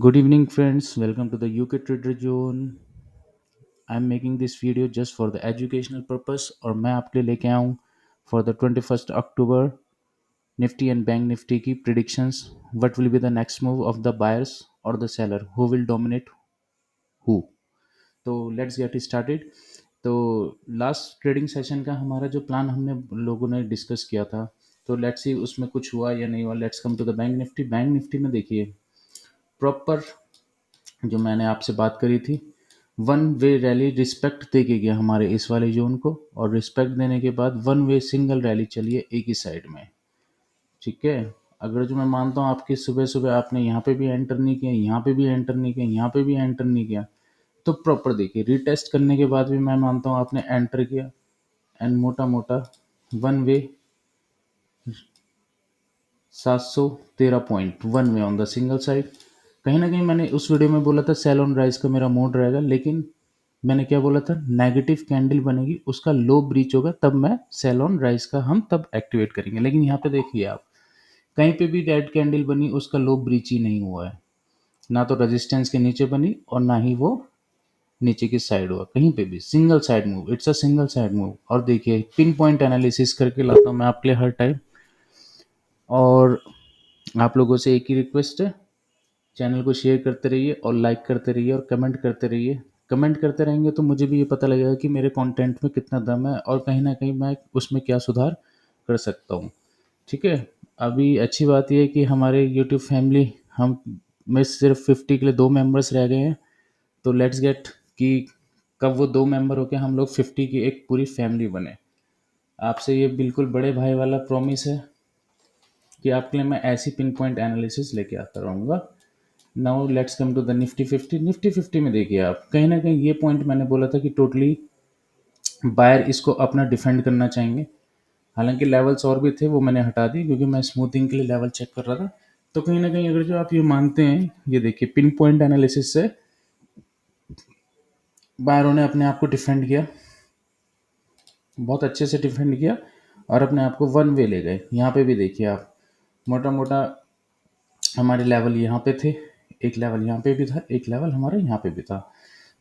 Good evening, friends. Welcome to the UK Trader Zone. I'm making this video just for the educational purpose और मैं आपके लिए लेके आया हूँ for the 21st October Nifty and Bank Nifty की predictions. What will be the next move of the buyers or the seller? Who will dominate who? तो let's get started. तो लास्ट ट्रेडिंग सेशन का हमारा जो plan हमने लोगों ने discuss किया था, तो लेट्स सी उसमें कुछ हुआ या नहीं हुआ. Let's come to the bank Nifty. Bank Nifty में देखिए प्रॉपर जो मैंने आपसे बात करी थी, वन वे रैली रिस्पेक्ट दे के गया हमारे इस वाले जोन को, और रिस्पेक्ट देने के बाद वन वे सिंगल रैली चलिए एक ही साइड में. ठीक है. अगर जो मैं मानता हूँ आपकी सुबह सुबह आपने यहाँ पे भी एंटर नहीं किया, यहाँ पे भी एंटर नहीं किया, यहाँ पे भी एंटर नहीं किया, तो प्रॉपर देखिए रीटेस्ट करने के बाद भी मैं मानता हूँ आपने एंटर किया एंड मोटा मोटा one way 713 point one way on the single side. कहीं ना कहीं मैंने उस वीडियो में बोला था सेल ऑन राइज का मेरा मोड रहेगा, लेकिन मैंने क्या बोला था, नेगेटिव कैंडल बनेगी उसका लो ब्रीच होगा तब मैं सेल ऑन राइज का हम तब एक्टिवेट करेंगे. लेकिन यहाँ पे देखिए आप कहीं पे भी रेड कैंडल बनी उसका लो ब्रीच ही नहीं हुआ है, ना तो रेजिस्टेंस के नीचे बनी और ना ही वो नीचे की साइड हुआ. कहीं पे भी single side move, it's a single side move. और देखिए पिन पॉइंट एनालिसिस करके लाता हूँ मैं आपके लिए हर टाइम. और आप लोगों से एक ही रिक्वेस्ट है, चैनल को शेयर करते रहिए और लाइक करते रहिए और कमेंट करते रहिए. कमेंट करते रहेंगे तो मुझे भी ये पता लगेगा कि मेरे कंटेंट में कितना दम है और कहीं ना कहीं मैं उसमें क्या सुधार कर सकता हूँ. ठीक है. अभी अच्छी बात यह है कि हमारे यूट्यूब फैमिली हम में सिर्फ 50 के लिए 2 मेंबर्स रह गए हैं. तो लेट्स गेट कि कब वो 2 मेंबर होके हम लोग 50 की एक पूरी फैमिली बने. आपसे ये बिल्कुल बड़े भाई वाला प्रॉमिस है कि आपके लिए मैं ऐसी पिन पॉइंट एनालिसिस लेके आता रहूँगा. Now let's come to the Nifty fifty. Nifty fifty में देखिए आप कहीं ना कहीं ये पॉइंट मैंने बोला था कि टोटली बायर इसको अपना डिफेंड करना चाहेंगे. हालांकि लेवल्स और भी थे वो मैंने हटा दी क्योंकि मैं स्मूथिंग के लिए लेवल चेक कर रहा था. तो कहीं ना कहीं अगर जो आप ये मानते हैं, ये देखिए पिन पॉइंट एनालिसिस से बायरों ने अपने आप को डिफेंड किया, बहुत अच्छे से डिफेंड किया और अपने आप को वन वे ले गए. यहाँ पे भी देखिए आप मोटा मोटा हमारे लेवल यहाँ पे थे, एक लेवल यहाँ पे भी था, एक लेवल हमारा यहाँ पे भी था.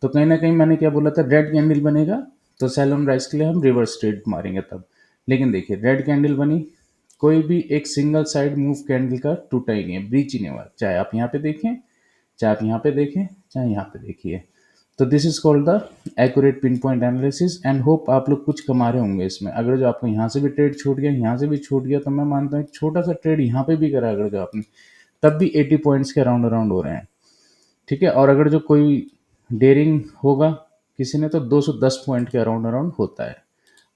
तो कहीं ना कहीं मैंने क्या बोला था, रेड कैंडल बनेगा तो सेल ऑन राइज के लिए हम रिवर्स ट्रेड मारेंगे तब. लेकिन देखिए रेड कैंडल बनी, कोई भी एक सिंगल साइड मूव कैंडल का टूटा ही नहीं है, ब्रीच ही नहीं हुआ. चाहे आप यहाँ पे देखें, चाहे आप यहाँ पे देखें, चाहे यहाँ पे देखिए. तो this is called the accurate pin point analysis and hope आप लोग कुछ कमा रहे होंगे इसमें. अगर जो आपको यहाँ से भी ट्रेड छूट गया, यहाँ से भी छूट गया, तो मैं मानता हूँ एक छोटा सा ट्रेड यहाँ पे भी करा अगर जो आपने, तब भी 80 पॉइंट्स के अराउंड अराउंड हो रहे हैं. ठीक है. और अगर जो कोई डेयरिंग होगा किसी ने तो 210 पॉइंट के अराउंड अराउंड होता है.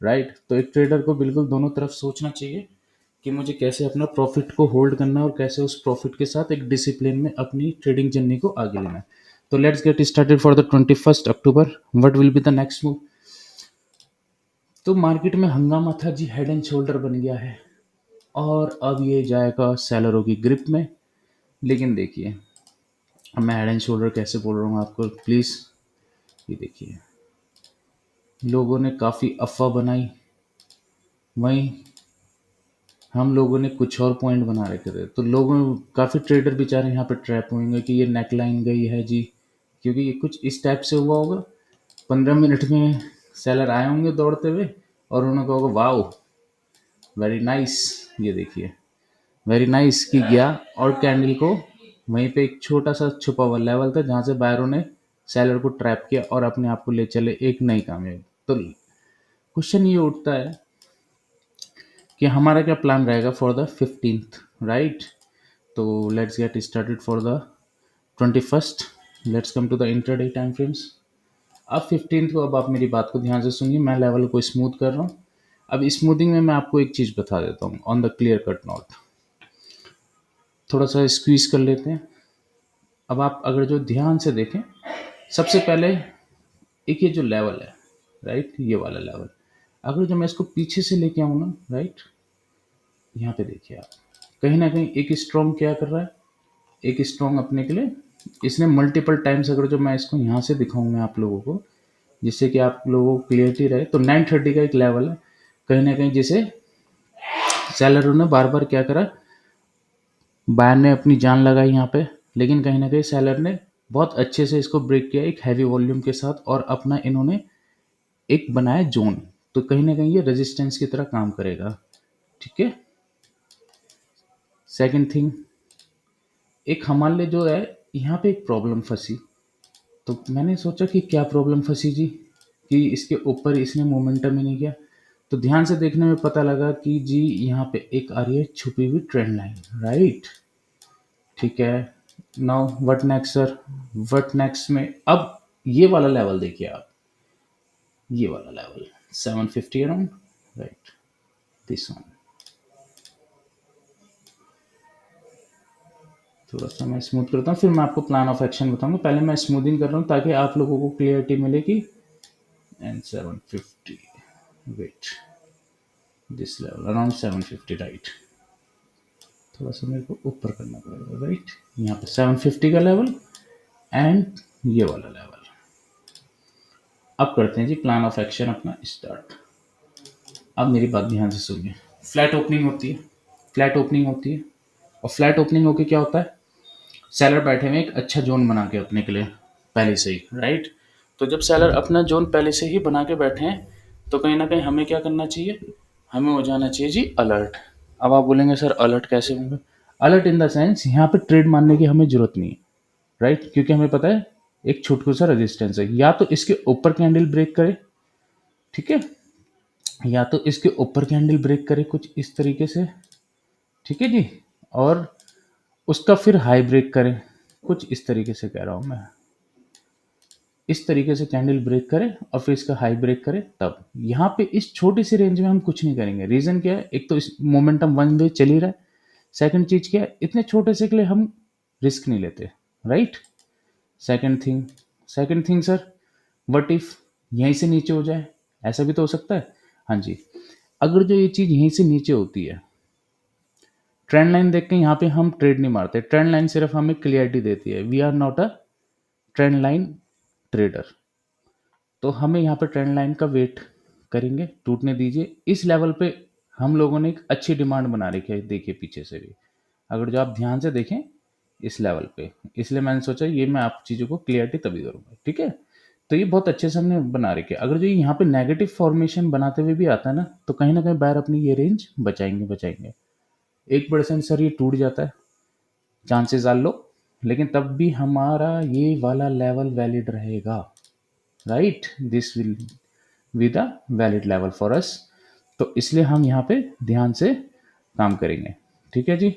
राइट. तो एक ट्रेडर को बिल्कुल दोनों तरफ सोचना चाहिए कि मुझे कैसे अपना प्रॉफिट को होल्ड करना है और कैसे उस प्रॉफिट के साथ एक डिसिप्लिन में अपनी ट्रेडिंग जर्नी को आगे लेना है. तो let's get started for the 21st October. What will be the next move. तो मार्केट में हंगामा था जी, हेड एंड शोल्डर बन गया है और अब ये जाएगा सेलरों की ग्रिप में. लेकिन देखिए अब मैं हेड एंड शोल्डर कैसे बोल रहा हूँ आपको प्लीज़. ये देखिए लोगों ने काफ़ी अफवाह बनाई, वहीं हम लोगों ने कुछ और पॉइंट बना रखे थे. तो लोगों काफ़ी ट्रेडर बेचारे यहाँ पे ट्रैप होंगे कि ये नेकलाइन गई है जी, क्योंकि ये कुछ इस टाइप से हुआ होगा. 15 मिनट में सेलर आए होंगे दौड़ते हुए और उन्होंने कहा होगा वाओ वेरी नाइस. ये देखिए वेरी नाइस की गया और कैंडल को वहीं पे एक छोटा सा छुपा हुआ लेवल था जहाँ से बायरों ने सेलर को ट्रैप किया और अपने आप को ले चले एक नई कामयाबी. तो क्वेश्चन ये उठता है कि हमारा क्या प्लान रहेगा फॉर द 15th. राइट. तो let's get started for the 21st. Let's come to the intraday time frames. अब 15th को, अब आप मेरी बात को ध्यान से सुनिए, मैं लेवल को स्मूथ कर रहा हूँ. अब स्मूथिंग में मैं आपको एक चीज़ बता देता हूँ on the clear cut note. थोड़ा सा स्क्वीज कर लेते हैं. अब आप अगर जो ध्यान से देखें, सबसे पहले एक ये जो लेवल है, राइट, ये वाला लेवल, अगर जो मैं इसको पीछे से लेके आऊँ ना, राइट, यहाँ पे देखिए आप कहीं ना कहीं एक स्ट्रॉन्ग क्या कर रहा है, एक स्ट्रॉन्ग अपने के लिए इसने मल्टीपल टाइम्स, अगर जो मैं इसको यहाँ से दिखाऊँ मैं आप लोगों को जिससे कि आप लोगों को क्लियरिटी रहे, तो 930 का एक लेवल है कहीं ना कहीं जिसे सेलरों ने बार बार क्या करा, बायर ने अपनी जान लगाई यहाँ पे लेकिन कहीं ना कहीं सेलर ने बहुत अच्छे से इसको ब्रेक किया एक हैवी वॉल्यूम के साथ, और अपना इन्होंने एक बनाया जोन। तो कहीं ना कहीं ये रेजिस्टेंस की तरह काम करेगा। ठीक है। सेकंड थिंग, एक हमारे लिए जो है यहाँ पे एक प्रॉब्लम फंसी। तो मैंने सोचा कि क्या प्रॉब्लम फंसी जी, कि इसके ऊपर इसने मोमेंटम ही नहीं किया। तो ध्यान से देखने में पता लगा कि जी यहाँ पे एक आ रही है छुपी हुई ट्रेंड लाइन, राइट। ठीक है। Now what next sir, what next में अब ये वाला लेवल देखिए आप, ये वाला level 750 around, right, this one. थोड़ा सा मैं स्मूथ करता हूँ, फिर मैं आपको प्लान ऑफ एक्शन बताऊंगा। पहले मैं स्मूथिंग कर रहा हूँ ताकि आप लोगों को क्लियरिटी मिले कि and 750, wait, this level around 750, right. थोड़ा सा मेरे को ऊपर करना पड़ेगा, राइट। यहाँ पे 750 का लेवल एंड ये वाला लेवल। अब करते हैं जी प्लान ऑफ एक्शन अपना स्टार्ट। अब मेरी बात ध्यान से सुनिए। फ्लैट ओपनिंग होती है, फ्लैट ओपनिंग होती है, और फ्लैट ओपनिंग होके क्या होता है, सेलर बैठे हुए एक अच्छा जोन बना के अपने के लिए पहले से ही, राइट। तो जब सेलर अपना जोन पहले से ही बना के बैठे हैं, तो कहीं ना कहीं हमें क्या करना चाहिए, हमें हो जाना चाहिए जी अलर्ट। अब आप बोलेंगे सर अलर्ट कैसे होंगे, अलर्ट इन द सेंस यहाँ पे ट्रेड मारने की हमें जरूरत नहीं है, राइट, क्योंकि हमें पता है एक छोटू सा रेजिस्टेंस है, या तो इसके ऊपर कैंडल ब्रेक करे, ठीक है, या तो इसके ऊपर कैंडल ब्रेक करे कुछ इस तरीके से, ठीक है जी, और उसका फिर हाई ब्रेक करे कुछ इस तरीके से, कह रहा हूं मैं, इस तरीके से कैंडल ब्रेक करे और फिर इसका हाई ब्रेक करे। तब यहाँ पे इस छोटी सी रेंज में हम कुछ नहीं करेंगे। रीजन क्या है, एक तो इस मोमेंटम वन वे चल ही रहा है, सेकंड चीज क्या है, इतने छोटे से के लिए हम रिस्क नहीं लेते, right. Second thing sir, what if यहीं से नीचे हो जाए, ऐसा भी तो हो सकता है। हाँ जी, अगर जो ये चीज यहीं से नीचे होती है, ट्रेंड लाइन देख के यहाँ पे हम ट्रेड नहीं मारते, ट्रेंड लाइन सिर्फ हमें क्लियरिटी देती है, we are not a trend line trader. तो हमें यहाँ पे ट्रेंड लाइन का वेट करेंगे, टूटने दीजिए। इस लेवल पे हम लोगों ने एक अच्छी डिमांड बना रखी है, देखिए पीछे से भी, अगर जो आप ध्यान से देखें इस लेवल पे, इसलिए मैंने सोचा ये मैं आप चीज़ों को क्लियरिटी तभी करूँगा, ठीक है। तो ये बहुत अच्छे से हमने बना रखे। अगर जो यहाँ पे नेगेटिव फॉर्मेशन बनाते हुए भी आता है ना कहीं बायर अपनी ये रेंज बचाएंगे। 1% सर ये टूट जाता है, चांसेस आर लो, लेकिन तब भी हमारा ये वाला लेवल वैलिड रहेगा, right. This will be the valid level for us. तो इसलिए हम यहाँ पे ध्यान से काम करेंगे, ठीक है जी।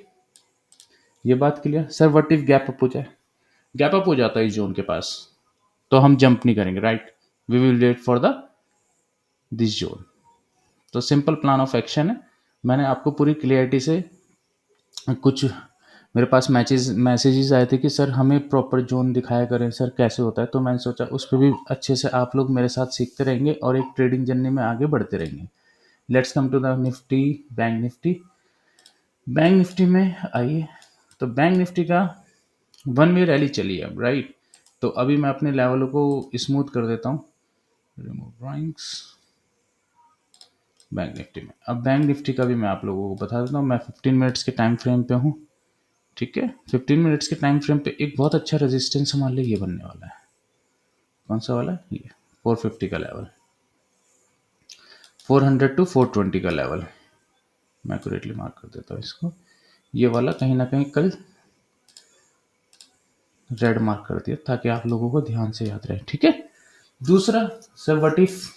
ये बात clear sir. What if gap up हो जाए, गैप अप हो जाता है इस जोन के पास, तो हम जंप नहीं करेंगे, right, we will wait for the this zone. तो सिंपल प्लान ऑफ एक्शन है। मैंने आपको पूरी क्लियरिटी से कुछ मेरे पास मैसेजेस आए थे कि सर हमें प्रॉपर जोन दिखाया करें सर, कैसे होता है। तो मैंने सोचा उस पर भी अच्छे से आप लोग मेरे साथ सीखते रहेंगे और एक ट्रेडिंग जर्नी में आगे बढ़ते रहेंगे। Let's come to the Nifty, bank Nifty. Bank Nifty में आइए, तो बैंक निफ्टी का वन वे रैली चली है, राइट। तो अभी मैं अपने लेवलों को स्मूथ कर देता हूँ, रिमूव ड्राइंग्स। बैंक निफ्टी में, अब बैंक निफ्टी का भी मैं आप लोगों को बता देता हूँ। मैं 15 मिनट्स के टाइम फ्रेम पे हूँ, ठीक है। 15 मिनट्स के टाइम फ्रेम पे एक बहुत अच्छा रेजिस्टेंस हमारे लिए ये बनने वाला है। कौन सा वाला, ये 450 का लेवल, 400 टू 420 का लेवल। मैं एक्यूरेटली मार्क कर देता हूँ इसको। ये वाला कहीं ना कहीं कल रेड मार्क कर दिया ताकि आप लोगों को ध्यान से याद रहे, ठीक है। दूसरा सर व्हाट इफ,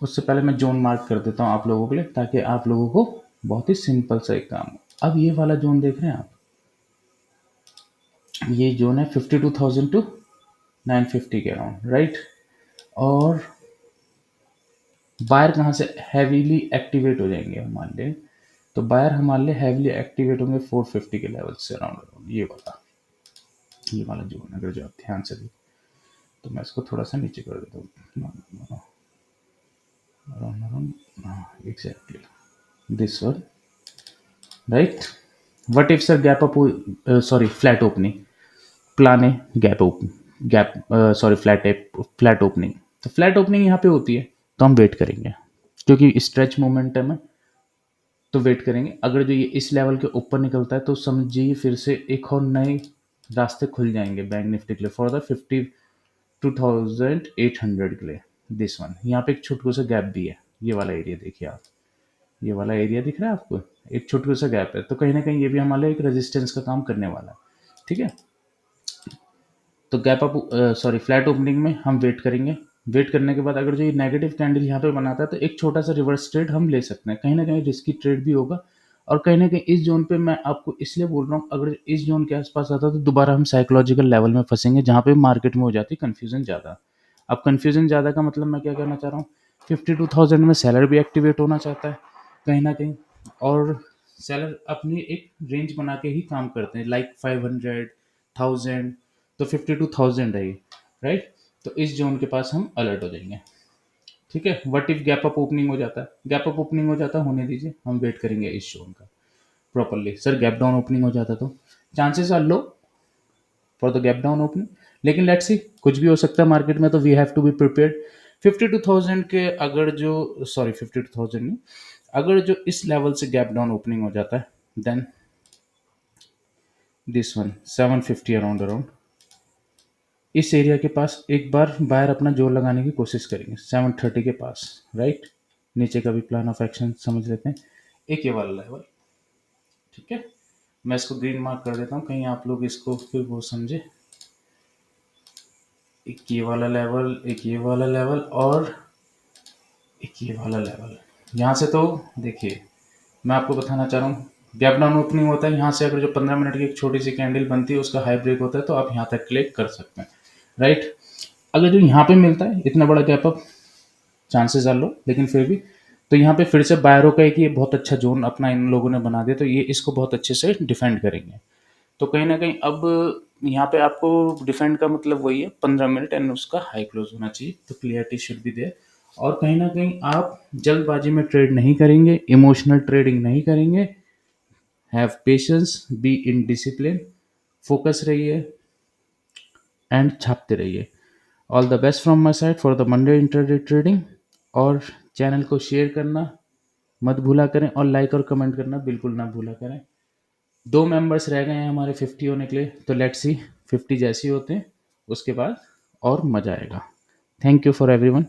उससे पहले मैं जोन मार्क कर देता हूँ आप लोगों के लिए ताकि आप लोगों को बहुत ही सिंपल सा एक काम हो। अब ये वाला जोन देख रहे हैं आप, ये जोन है 52,000 टू 950 के अराउंड, राइट। और बायर कहाँ से हैवीली एक्टिवेट हो जाएंगे हमारे लिए, तो बायर हमारे लिए हैवीली एक्टिवेट होंगे 450 के लेवल से अराउंड, ये वाला जोन। अगर जो आप ध्यान से देखें तो मैं इसको थोड़ा सा नीचे कर देता हूँ, exactly this one, right. What if sir gap up, sorry flat opening, plan है gap open, gap sorry flat opening. तो फ्लैट ओपनिंग यहाँ पे होती है तो हम वेट करेंगे क्योंकि स्ट्रेच मोमेंटम है, तो वेट करेंगे। अगर जो ये इस लेवल के ऊपर निकलता है तो समझिए फिर से एक और नए रास्ते खुल जाएंगे बैंक निफ्टी के लिए फॉर द 52,800 के लिए। दिस वन यहाँ पे एक छोटू सा गैप भी है, ये वाला एरिया देखिए आप, ये वाला एरिया दिख रहा है आपको, एक छोटू सा गैप है, तो कहीं ना कहीं ये भी हमारे लिए एक रेजिस्टेंस का काम करने वाला है। ठीक है, तो gap up sorry flat opening में हम वेट करेंगे। वेट करने के बाद अगर जो ये नेगेटिव कैंडल यहाँ पे बनाता है तो एक छोटा सा रिवर्स ट्रेड हम ले सकते हैं, कहीं ना कहीं रिस्की ट्रेड भी होगा। और कहीं ना कहीं इस जोन पे मैं आपको इसलिए बोल रहा हूँ, अगर इस जोन के आसपास आता है तो दोबारा हम साइकोलॉजिकल लेवल में फंसेंगे जहाँ पे मार्केट में हो जाती है कन्फ्यूजन ज़्यादा। अब कन्फ्यूजन ज़्यादा का मतलब मैं क्या कहना चाह रहा हूँ, 52,000 में सेलर भी एक्टिवेट होना चाहता है कहीं ना कहीं, और सेलर अपनी एक रेंज बना के ही काम करते हैं, लाइक 500, 1000, तो 52,000 है ये, राइट। तो इस जोन के पास हम अलर्ट हो जाएंगे। ठीक है, what if gap up opening हो जाता है, गैप अप ओपनिंग हो जाता है, होने दीजिए, हम वेट करेंगे इस जोन का properly. Sir gap down opening हो जाता तो chances are low for the gap down opening, लेकिन लेट्स सी, कुछ भी हो सकता है मार्केट में, तो we have to be prepared. 52,000 के अगर जो, सॉरी 52,000 नहीं, अगर जो इस लेवल से गैप डाउन ओपनिंग हो जाता है, then this one 750 around around इस एरिया के पास एक बार बायर अपना जोर लगाने की कोशिश करेंगे 730 के पास, राइट। नीचे का भी प्लान ऑफ एक्शन समझ लेते हैं, एक ये वाला लेवल। ठीक है, मैं इसको ग्रीन मार्क कर देता हूँ, कहीं आप लोग इसको फिर वो समझे। एक ये वाला लेवल, एक ये वाला लेवल, और एक ये वाला लेवल। यहाँ से तो देखिए, मैं आपको बताना चाह रहा हूँ, गैप डाउन ओपनिंग होता है यहाँ से, अगर जो 15 मिनट की एक छोटी सी कैंडल बनती है उसका हाई ब्रेक होता है तो आप यहाँ तक क्लिक कर सकते हैं, राइट। अगर जो यहाँ पे मिलता है इतना बड़ा गैप अप, चांसेस आर लो, लेकिन फिर भी, तो यहाँ पे फिर से बायरों का एक ये बहुत अच्छा जोन अपना इन लोगों ने बना दिया, तो ये इसको बहुत अच्छे से डिफेंड करेंगे। तो कहीं ना कहीं अब यहाँ पे आपको डिफेंड का मतलब वही है, 15 मिनट एंड उसका हाई क्लोज होना चाहिए, तो क्लियरिटी शुड बी देयर। और कहीं ना कहीं आप जल्दबाजी में ट्रेड नहीं करेंगे, इमोशनल ट्रेडिंग नहीं करेंगे, have patience, be in discipline, focus रहिए एंड छापते रहिए। All the best from my side for the Monday intraday trading. और चैनल को शेयर करना मत भूला करें, और लाइक और कमेंट करना बिल्कुल ना भूला करें। 2 मेंबर्स रह गए हैं हमारे 50 होने के लिए, तो लेट्स सी 50 जैसे ही होते हैं उसके बाद और मज़ा आएगा। Thank you for everyone.